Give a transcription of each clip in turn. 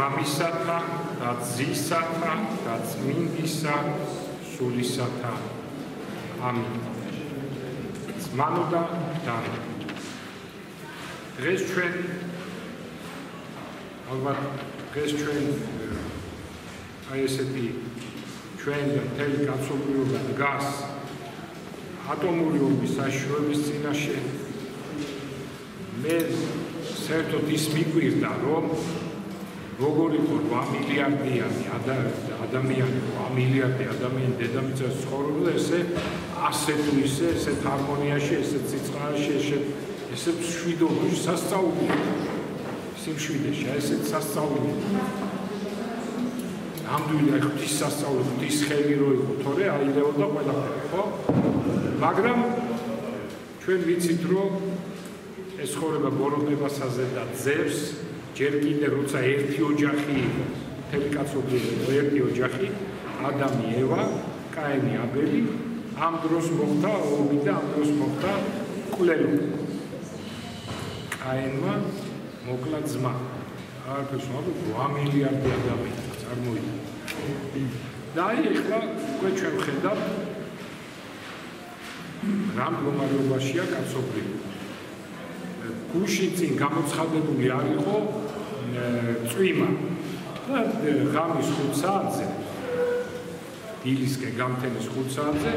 მამისათა და ძისათა და წმინდისა სულისათა. ამინ. ძმანო და დანო. დღეს ჩვენ ალბათ დღეს ჩვენ აი ესეთი ჩვენ მთელი კაცობრიობა დგას ატომური ომის საშუალების წინაშე. მე საერთოდ ის მიგვირდა, რომ როგორ იყო 8 მილიარდიანი ადამიანი, 8 მილიარდი ადამიანი დედამიწაზე ცხოვრობდა, ესე ასე თუ ისე, ესეთ ჰარმონიაში, ესეთ სიწყარაში, ესეთ მშვიდობაში, სასწაული. სიმშვიდეში, ესეთ სასწაული. ამდვილი ღვთის სასწაული, ღვთის ხელი რო იყო, თორე აილეოდა ყველაფერი, ხო? მაგრამ ჩვენ ვიცით, რომ ეს ცხოვრება ბოროტებასაზე და ძევს, ჯერ კიდე როცა ერთი ოჯახი იყო, მთელი კაცობრიობა ერთი ოჯახი, ადამი, ევა, კაინი, აბელი, ამ დროს მოხდა ომი და ამ დროს მოხდა მკვლელობა. კაინმა მოკლა ძმა. არაფერს ვამბობ, 8 მილიარდი ადამიანი წარმოიდგინე. და აი ეხლა უკვე ჩვენ ვხედავთ რა მდგომარეობაშია კაცობრიობა. გუშინ წინ გამოცხადებული არ იყო წვიმა და ღამის 5 საათზე დილისკენ გამთენის 5 საათზე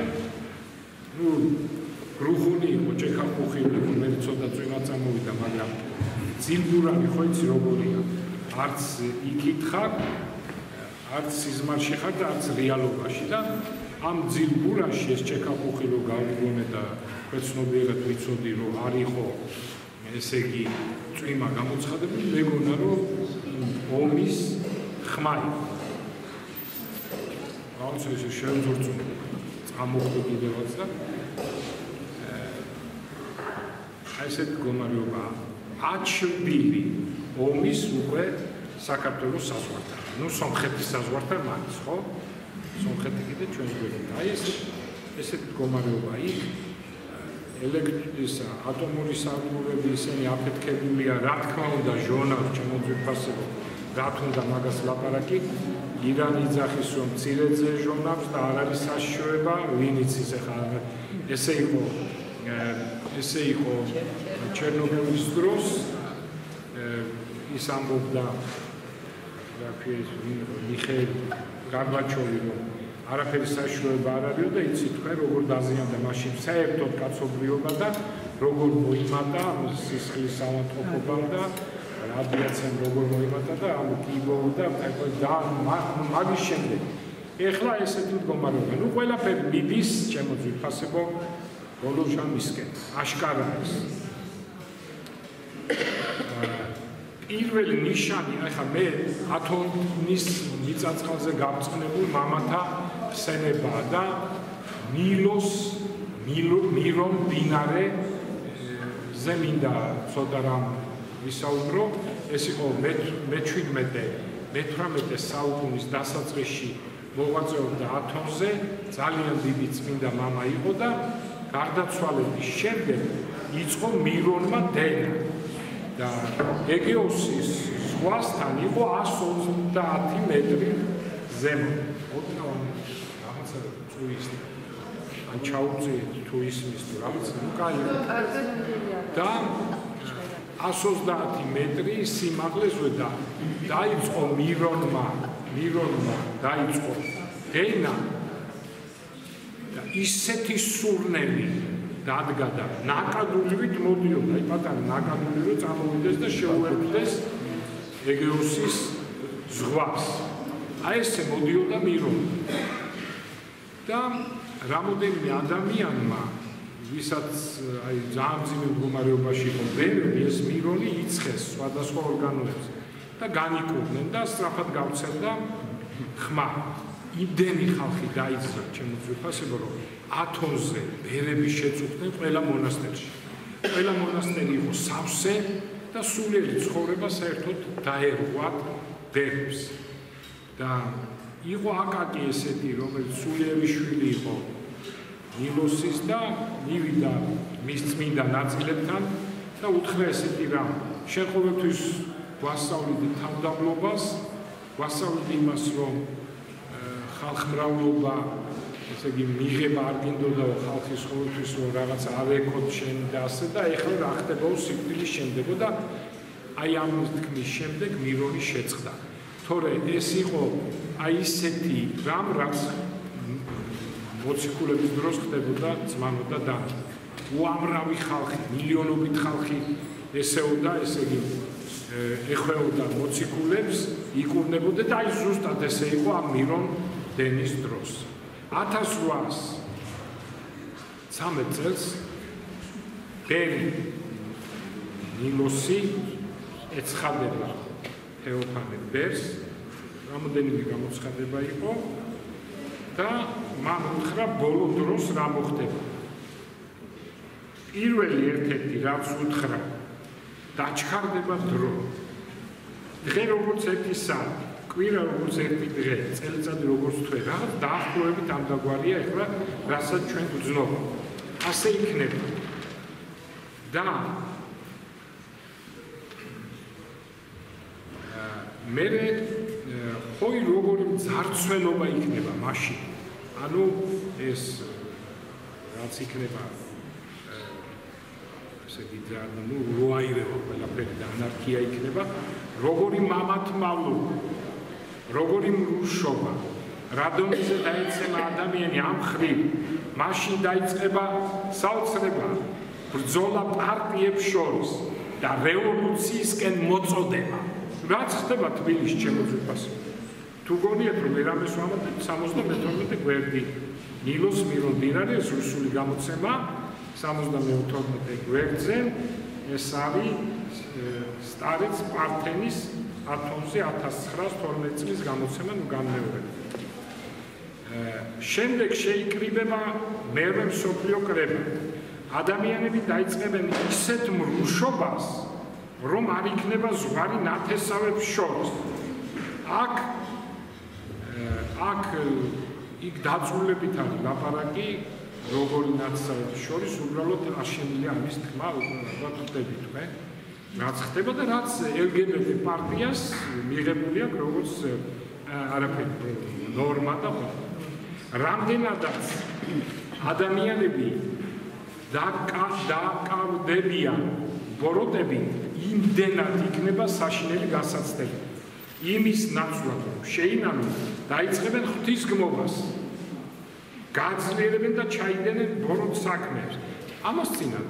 გრუხული იყო ჭექა-ხუხილი, მე ცოტა წვიმა წამოვიდა, მაგრამ ძილბურანი ხო იცი როგორია, არც იკითხარ, არც სიზმარში ხარ და არც რეალობაში და ამ ძილბურაში ეს ჭექა-ხუხილო გავიგონე და ქვეცნობიერად ვიცოდი, რომ არ იყო ესე იგი წვიმა გამოცხადებული, მეგონა რომ ომის ხმა იყო. რაც ესე შევძურწმუნე, წამოხვდი კიდევაც და აი ესეთ მდგომარეობა აჩვდილი ომის უკვე საქართველოს საზღვართან. ნუ სომხეთის საზღვართან მაინც, ხო? სომხეთი კიდე ჩვენს გვერდით. აი ესეთ მდგომარეობა იქ ელექტრისა, ატომური სადგურები ისინი აფეთქებულია, რა თქმა უნდა, ჟონავს შემოძვირფასებო, რა თუნდა მაგას ლაპარაკი, ირანი ძახის რომ მცირედზე ჟონავს და არ არის საშიშროება, ვინ იცის ახლა ესე იყო ჩერნობილის დროს ის ამბობდა რა ქვია მიხეილ გორბაჩოვი რომ არაფერი საშიშროება არ არის და იცით თქვენ როგორ დაზიანდა მაშინ საერთოდ კაცობრიობა და როგორ მოიმატა სისხლის ავადმყოფობამ და რადიაციამ როგორ მოიმატა და ამ კიბო და მაგის შემდეგ ეხლა ესეთი მდგომარეობა ნუ ყველაფერი მიდის შემოძვირფასებო ბოლო ჟამისკენ აშკარა ის პირველი ნიშანი ახლა მე ათონის მიწაწყალზე გამწყნებულ მამათა ხსენებაა და მირონ დინარე ზემინდა ცოტა რამ ვისაუბრო ეს იყო მე-18 საუკუნის დასაწყისში მოღვაწეობდა ათონზე ძალიან დიდი წმინდა მამა იყო და გარდაცვალების შემდეგ იწყო მირონმა დენა და ეგეოსის ზღვასთან იყო 130 მეტრი ზემო. რაღაცა წუის ან ჩაუწიეთ თუ ისმის თუ რაღაც ნუ კაი და 130 მეტრი სიმაღლეზე და დაიწყო მირონმა დაიწყო დენა და ისეთი სურნელი დადგა და ნაკადულივით მოდიოდა, აი პატარა ნაკადული რომ წამოვიდეს და შეუერთდეს ეგეოსის ზღვას. აი ესე მოდიოდა მირონი. და რამოდენიმე ადამიანმა, ვისაც აი ძალიან მძიმე მდგომარეობაში იყო ბერები, ეს მირონი იცხეს სხვადასხვა ორგანოებს და განიკურნენ და სწრაფად გავცემდა ხმა. იმდენი ხალხი დაიძრა შემოძვირფასებო რომ ათონზე ბერები შეწუხდნენ ყველა მონასტერში. ყველა მონასტერი იყო სავსე და სულიერი ცხოვრება საერთოდ დაერღვათ ბერებს. და იყო აკაკი ესეთი, რომელიც სულიერი შვილი იყო ნილოსის და მივიდა მის წმინდა ნაწილებთან და უთხრა ესეთი რამ. შენ ყოველთვის გვასწავლდი თავდაბლობას გვასწავლეთ იმას, რომ ხალხმრავლობა, ესე იგი მიღება არ გინდოდა ხალხის ყოველთვის რომ რაღაცა ავეკოთ შენ და ასე და ეხლა რა ხდებაო სიკვდილის შემდეგო და აი ამ თქმის შემდეგ მირონი შეწყდა. თორე ეს იყო აი ისეთი რამ რაც მოციქულების დროს ხდებოდა ძმანოდა და უამრავი ხალხი, მილიონობით ხალხი ესეოდა, ესე იგი ეხვეოდა მოციქულებს, იკურნებოდა და აი ზუსტად ესე იყო ამ მირონ დენის დროს. 1813 წელს ბერი ნილოსი ეცხადება თეოფანე ბერს, რამოდენიმე გამოცხადება იყო და მან უთხრა ბოლო დროს რა მოხდება. პირველი ერთ-ერთი რაც უთხრა დაჩქარდება დრო. დღე როგორც ერთი საათი, კვირა როგორც ერთი დღე, წელიწადი როგორც თვე, რაღაც დაახლოებით ამდაგვარია ეხლა, რასაც ჩვენ გვძნობა. ასე იქნება. და მე ხოი როგორი ძარცველობა იქნება მაშინ. ანუ ეს რაც იქნება ესე იგი ნუ როაირება ყველაფერი და ანარქია იქნება, როგორი მამათმავლობა, როგორი მრუშობა, რადომიზე დაეცემა ადამიანი ამ ხრივ, მაშინ დაიწყება საოცრება, ბრძოლა პარტიებს შორის და რევოლუციისკენ მოწოდება. რაც ხდება თბილისში ჩემო ძვირფასო. თუ გონიათ რომ ერამეს ვამატებთ 72 გვერდი ნილოს მირონ დინარეს რუსული გამოცემა 72 გვერდზე ეს არის სტარიც პართენის ათონზე 1912 წლის გამოცემა ნუ განმეორებით. შემდეგ შეიკრიბება მერვე მსოფლიო კრება. ადამიანები დაიწყებენ ისეთ მრუშობას, რომ არ იქნება ზღვარი ნათესავებს შორის. აქ იქ დაწურლებით არის ლაპარაკი, როგორი ნათესავების შორის უბრალოდ აშენილი ამის თქმა, უბრალოდ ხვდებით თქვენ. რაც ხდება და რაც LGBT პარტიას მიღებული აქვს როგორც არაფერი ნორმა და რამდენადაც ადამიანები დაკავდებიან ბოროტებით, იმდენად იქნება საშინელი გასაცდელი. იმის ნაცვლად რომ შეინამონ დაიწყებენ ღვთისგმობას, გაძლიერებენ და ჩაიდენენ ბოროტ საქმეებს. ამას წინათ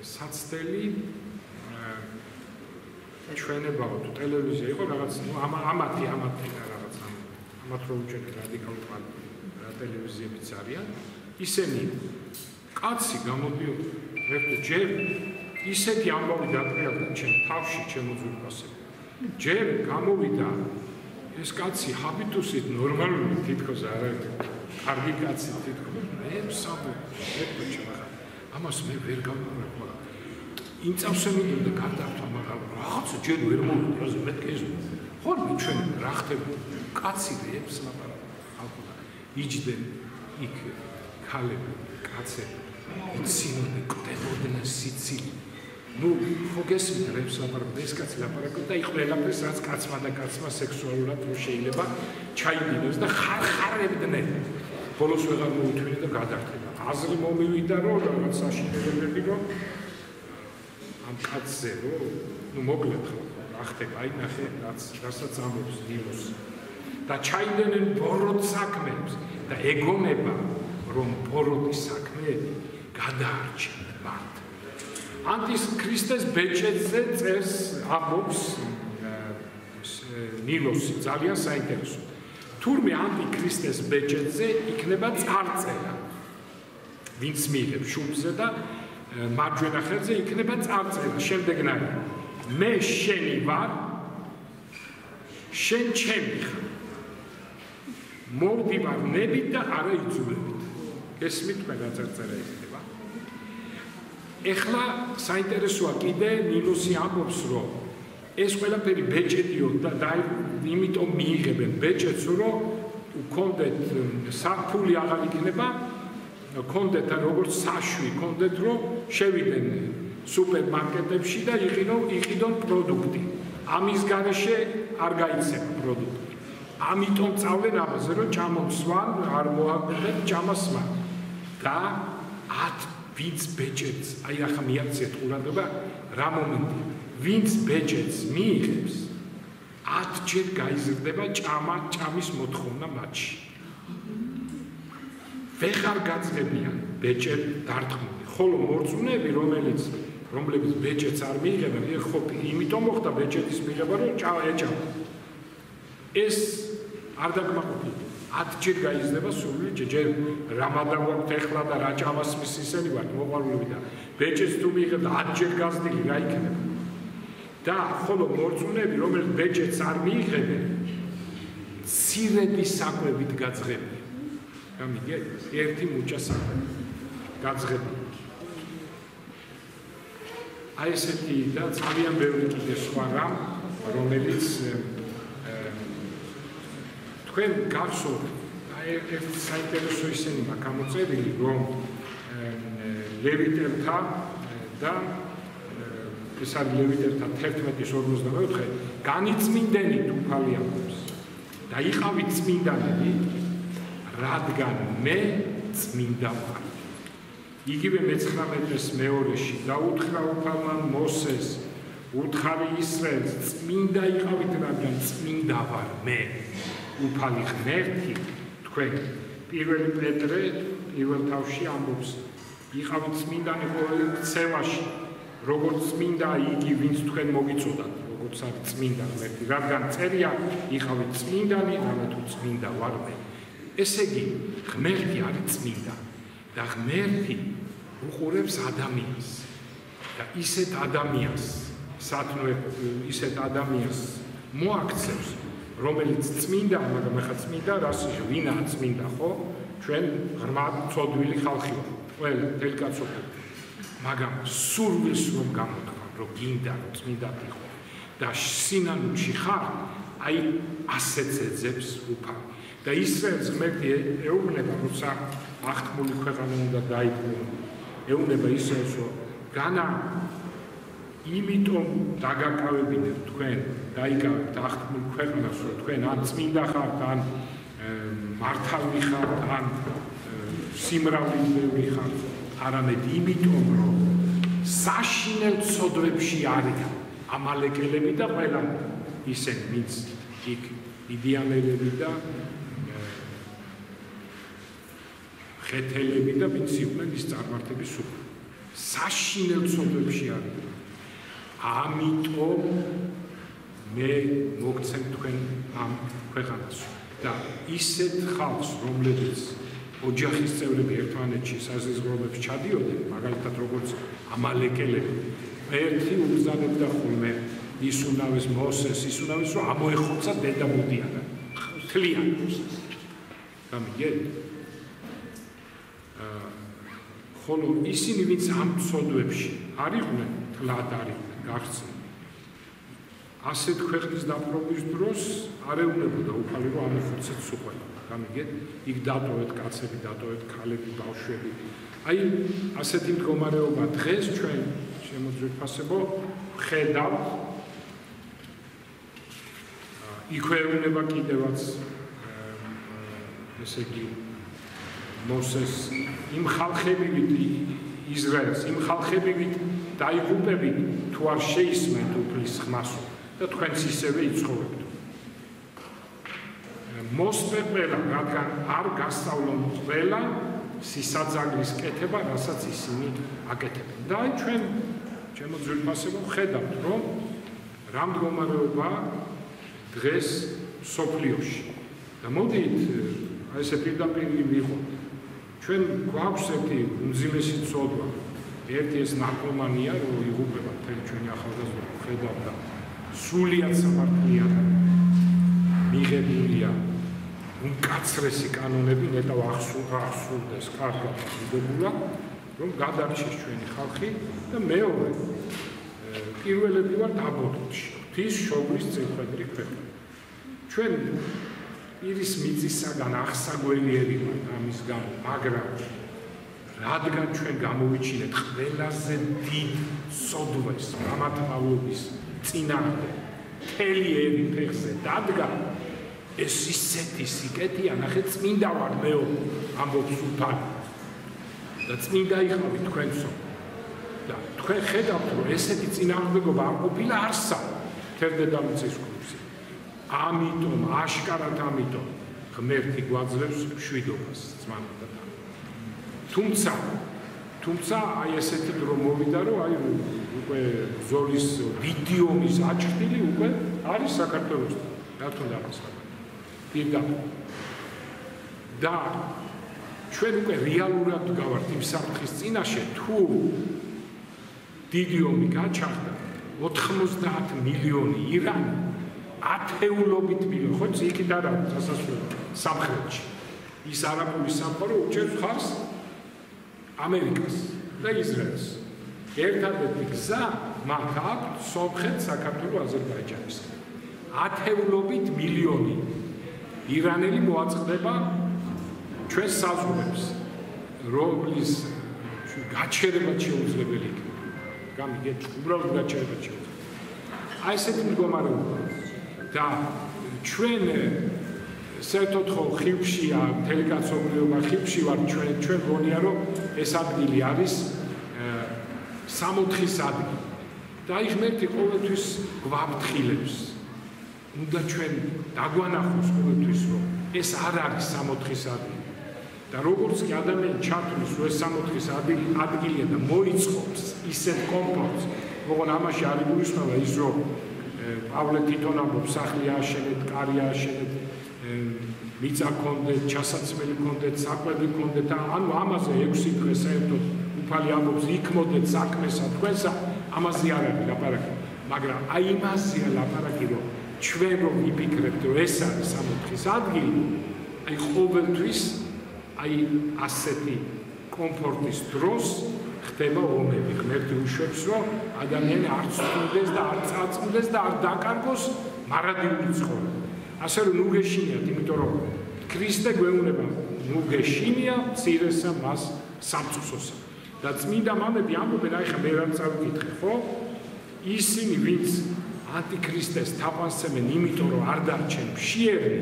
საცდელი ჩვენებაო თუ ტელევიზია იყო რაღაც ამათი რაღაც ამათ რო უჩვენე რადიკალური ტელევიზიებიც არიან, ისინი კაცი გამოდიოდა ჯერ ისეთი ამბავი დატრიალდა ჩემ თავში ჩემო ძვირფასები. ჯერ გამოვიდა ეს კაცი ჰაბიტუსით ნორმალური თითქოს არ არის კარგი კაცი თითქოს ამას მე ვერ გავიგებ ხოლმე იმ წავსებოდა გარდახვდა მაგრამ რაღაცა ჯერ ვერ მოვიდა ასე მეთქე ეს ხოლმე ჩვენ რა ხდება კაცი ვებს ლაპარაკ ალბათ იჯდნენ იქ ქალები კაცები იცინოდნენ კვდებოდნენ სიცილი ნუ ფოგესმით რებს ლაპარაკობდა ეს კაცი ლაპარაკობდა იქ ყველაფერს რაც კაცმა და კაცმა სექსუალურად რო შეიძლება ჩაიდინოს და ხარხარებდნენ ბოლოს ვეღარ მოუთმინე და გადარჩება აზრი მომივიდა რომ რაღაც საშინელებები რომ ამ კაცზე რომ ნუ მოკლედ რა ხდება აი ნახე რასაც ამბობს დილოს და ჩაიდნენ ბოროტ საქმეებს და ეგონება რომ ბოროტის საქმეები გადაარჩენ მათ ანტის ქრისტეს ბეჭედზე წერს ამბობს ნილოსი ძალიან საინტერესო თურმე ანტი ქრისტეს ბეჭედზე იქნება წარწერა ვინც მიიღებს შუბზე და მარჯვენა ხელზე იქნება წარწერა შემდეგნაირად მე შენი ვარ შენ ჩემი ხარ მოვდივარ ნებით და არა იძულებით ესმით თქვენ რა წარწერა იქნება ეხლა საინტერესოა კიდე ნილოსი ამბობს რომ ეს ყველაფერი ბეჭედიო და იმიტომ მიიღებენ ბეჭედს რომ უქონდეთ საფული აღარ იქნება ქონდეთ როგორც საშვი ქონდეთ რომ შევიდნენ სუპერმარკეტებში და იყიდონ პროდუქტი ამის გარეშე არ გაიცემა პროდუქტი. ამიტომ წავლენ ამაზე, რომ ჭამოსვან არ მოაკვირდეთ ჭამასმა და 10 ვინც ბეჭედს, აი ახლა მიაქციეთ ყურადღება რა მომენტია. ვინც ბეჭედს მიიღებს 10 ჯერ გაიზრდება ჭამის მოთხოვნა მათში. ვეღარ გაძღებიან ბეჭედ დარტყმული, ხოლო მორწმუნეები, რომლებიც ბეჭედს არ მიიღებენ, ხო, იმიტომ მოხდა ბეჭედის მიღება, რომ ეჭამა. ეს არ დაგმაყოფილეთ. 10 ჯერ გაიზრდება სული, ჯერ რამადა გვაქვს ეხლა და რა ჭამას მის ისენი ვართ მოყვარულები და ბეჭედს თუ მიიღებ 10 ჯერ გაზრდილი რა იქნება? და ხოლო მორწმუნეები, რომელიც ბეჭედს არ მიიღებენ, მცირედი საკვებით გაძღებიან. გამიგეთ? ერთი მუჭა საკვები გაძღებიან. აი ესეთი და ძალიან ბევრი კიდე სხვა რამ, რომელიც თქვენ გახსოვთ, აი ერთ საინტერესო ისენი მაქვს გამოწერილი, რომ ლევიტელთა და ეს არის ლევიტელთა 11:44 განიწმინდენი უფალი ამბობს და იყავით წმინდანები, რადგან მე წმინდა ვარ. იგივე მე-19-ის მეორეში დაუთხრა უფალმა მოსეს, უთხარი ისრაელს, წმინდა იყავით, რადგან წმინდა ვარ მე. უფალი ღმერთი, თქვენ პირველი პეტრე პირველ თავში ამბობს, იყავით წმინდანი ყოველ ქცევაში, როგორც წმინდა იგი, ვინც თქვენ მოგიწოდათ, როგორც არის წმინდა ღმერთი, რადგან წერია, იყავით წმინდანი, რამეთუ წმინდა ვარ მე. ესე იგი, ღმერთი არის წმინდა და ღმერთი უყურებს ადამიანს და ისეთ ადამიანს მოაქცევს, რომელიც წმინდა, მაგრამ ახლა წმინდა რას ისე ვინაა წმინდა, ხო? ჩვენ ღრმა ცოდვილი ხალხი ვართ, ყველა დელიკაცობები. მაგრამ სურვილს რომ გამოთქვა, რომ გინდა რომ წმინდად იყო და სინანულში ხარ, აი ასეც ეძებს უფალი. და ისრაელს ღმერთი ეუბნება, როცა აღთქმული ქვეყანა უნდა დაიბრუნოს. ეუბნება ისრაელს, რომ განა იმიტომ დაგაკავებინეთ თქვენ, დაიკავებთ აღთქმულ ქვეყანას, რომ თქვენ ან წმინდა ხართ, ან მართალი ხართ, ან სიმრავლით ბევრი ხართ, არამედ იმიტომ, რომ საშინელ ცოდვებში არიან ამალეკელები და ყველა ისინი, ვინც იქ მიდიანელები და ხეთელები და ვინც იყვნენ ის წარმართების სულ საშინელ ცოდვებში არიან. ამიტომ მე მოგცემ თქვენ ამ ქვეყანას და ისეთ ხალხს, რომლებიც ოჯახის წევრები ერთმანეთში საზღვრებებში ჩადიოდნენ, მაგალითად როგორც ამალეკელები, ერთი უბრძანებდა ხოლმე ისუნავის მოსეს, ისუნავის, რომ ამოეხოცა დედა მოდიანა, თლიან. გამიგეთ? ხოლო ისინი, ვინც ამ ცოდვებში არიყვნენ, თლად არიყვნენ, გახსნით. ასეთ ქვეყნის დაპყრობის დროს არ ეუბნებოდა უფალი, რომ ამოხოცეთ სუყვება. გამიგეთ? იქ დატოვეთ კაცები, დატოვეთ ქალები, ბავშვები. აი, ასეთი მდგომარეობა დღეს ჩვენ შემოძვირფასებო ხედავთ. იქვე ეუბნება კიდევაც ესე იგი მოსეს იმ ხალხებივით ისრაელს, იმ ხალხებივით დაიღუპებით, თუ არ შეისმენთ უფლის ხმას და თქვენც ისევე იცხოვრებთ. მოსპე ყველა, რადგან არ გასწავლონ ყველა სისაძაგლის კეთება, რასაც ისინი აკეთებენ. და აი ჩვენ შემოძვირფასებო ხედავთ, რომ რა მდგომარეობა დღეს სოფლიოში. და მოდით აი ესე პირდაპირ ვიღოთ. ჩვენ გვაქვს ერთი უმძიმესი ცოდვა. ერთი ეს ნარკომანია, რომ იღუპება მთელი ჩვენი ახალგაზრდა ხედავთ და სულიად სამართლიან მიღებულია უმკაცრესი კანონები, ნეტავ ახსულდეს კარგად მიღებულა, რომ გადარჩეს ჩვენი ხალხი და მეორე პირველები ვართ აბორტში, ღვთის შობლის წინხედრი ქვეყანა. ჩვენ პირის მიწისაგან აღსაგველიერი ვართ ამის გამო, მაგრამ რადგან ჩვენ გამოვიჩინეთ ყველაზე დიდ სოდვეს, მამათმავლობის წინააღმდეგ მთელი ერი ფეხზე დადგა, ეს ისეთი სიკეთეა, ნახე წმინდა ვარ მეო, ამბობს სულთანი. და წმინდა იყავი თქვენსო. და თქვენ ხედავთ, რომ ესეთი წინააღმდეგობა არ ყოფილა არსა თერდედამიწის კურსი. ამიტომ, აშკარად ამიტომ ღმერთი გვაძლევს მშვიდობას ძმათა და თუმცა აი ესეთი დრო მოვიდა, რომ აი უკვე ბრძოლის დიდი ომის აჩრდილი უკვე არის საქართველოსთან. რა თქმა უნდა, პირდაპირ. და ჩვენ უკვე რეალურად გავართ იმ საფრთხის წინაშე, თუ დიდი ომი გაჩაღდა 90 მილიონი ირანი ათეულობით მილიონი, ხო იქით არა სასასვლელი სამხრეთში. ის არაბული სამყარო უჭერს ხარს ამერიკას და ისრაელს. ერთადერთი გზა მათ აქვს სომხეთ, საქართველო, აზერბაიჯანის. ათეულობით მილიონი ირანელი მოაწყდება ჩვენს საზღვრებს, რომლის გაჩერება შეუძლებელი იქნება. გამიგეთ, უბრალოდ გაჩერება შეუძლებელი. აი ესეთი მდგომარეობა და ჩვენ საერთოდ ხო ხივშია, მთელი კაცობრიობა ხივში ვარ, ჩვენ გონია რომ ეს ადგილი არის 60-ის ადგილი. და აი ღმერთი ყოველთვის გვაფრთხილებს. უნდა ჩვენ დაგვანახოს ყოველთვის რომ ეს არ არის 60-ის ადგილი. და როგორც კი ადამიანი ჩათვლის, რომ ეს 60-ის ადგილია და მოიწყობს ისეთ კომფორტს, როგორ ამაში არ იგულისხმება ის რომ პავლე თვითონ ამბობს, სახლი ააშენეთ, კარი ააშენეთ, მიწა გქონდეთ, ჩასაცმელი გქონდეთ, საკვები გქონდეთ, ანუ ამაზე 6 დღე საერთოდ უფალი ამბობს, იქმოდეთ საქმესა თქვენსა, ამაზე არ არის ლაპარაკი. მაგრამ აი იმაზეა ლაპარაკი, რომ ჩვენ რომ ვიფიქრებთ, რომ ეს არის 60-ის ადგილი, აი ყოველთვის აი ასეთი კომფორტის დროს ხდება ომები. ღმერთი უშვებს, რომ ადამიანი არ ცვლიდეს და არ წაწმდეს და არ დაკარგოს მარადიული ცხოვრება. ასე რომ ნუ გეშინიათ, იმიტომ რომ ქრისტე გვეუბნება, ნუ გეშინია მცირესა მას სამწუხაროსა. და წმინდა მამები ამბობენ, აი ხა მე რა წავიკითხე, ხო? ისინი, ვინც ანტიქრისტეს თაყვანსცემენ, იმიტომ რომ არ დარჩენ მშიერი,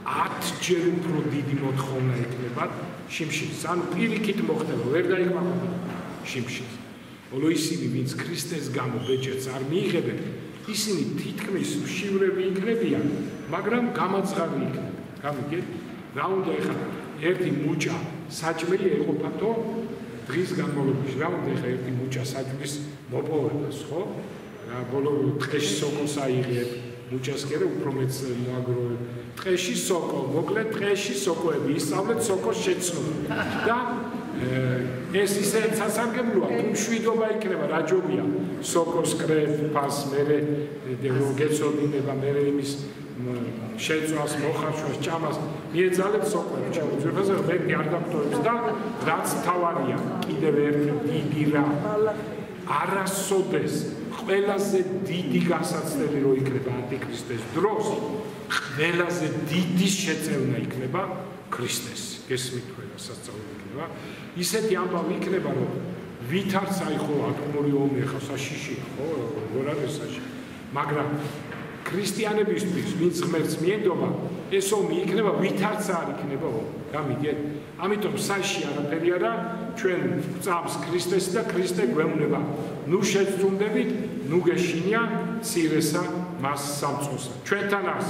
10-ჯერ უფრო დიდი მოთხოვნა ექნებათ შიმშილს. ანუ პირიქით მოხდება, ვერ დაიყვანებათ შიმშილს. ბოლო ისინი, ვინც ქრისტეს გამო ბეჭედს არ მიიღებენ, ისინი თითქმის მშივრები იქნებიან, მაგრამ გამაძღარი იქნებიან. გამიგეთ? რა უნდა ეხლა ერთი მუჭა საჭმელი ეყოფათო დღის განმავლობაში. რა უნდა ეხლა ერთი მუჭა საჭმლის მოპოვებას, ხო? რა ბოლო დღეში სოკოს აიღებ, მუჭას კიდე უფრო მეც მოაგროვებ. დღეში სოკო, მოკლედ დღეში სოკოები, ისწავლეთ სოკოს შეცნობა. და ეს ისე სასარგებლოა, თუ მშვიდობა იქნება, რა ჯობია. სოკოს კრეფას, მერე გეცოდინება, მერე იმის შეწვას, მოხარშვას, ჭამას, მიეძალეთ სოკოებს შეუძლებელს, მერე არ დაგტოვებს და რაც თავარია, კიდევ ერთი დიდი რა. არასოდეს ყველაზე დიდი გასაცდელი რო იქნება ანტიქრისტეს დროს, ყველაზე დიდი შეწევნა იქნება ქრისტეს. გესმით თქვენ სასწაული იქნება. ისეთი ამბავი იქნება, რომ ვითარც აი ხო ატომური ომი ხო საშიშია, ხო, როგორ არის საშიში. მაგრამ ქრისტიანებისთვის, ვინც ღმერთს მიენდობა, ეს ომი იქნება, ვითარც არ იქნება ომი. გამიგეთ? ამიტომ საში არაფერი არა, ჩვენ ვწამს ქრისტეს და ქრისტე გვეუბნება, ნუ შეძუნდებით, ნუ გეშინია მცირესა მას სამწუხაროსა. ჩვენთან არის.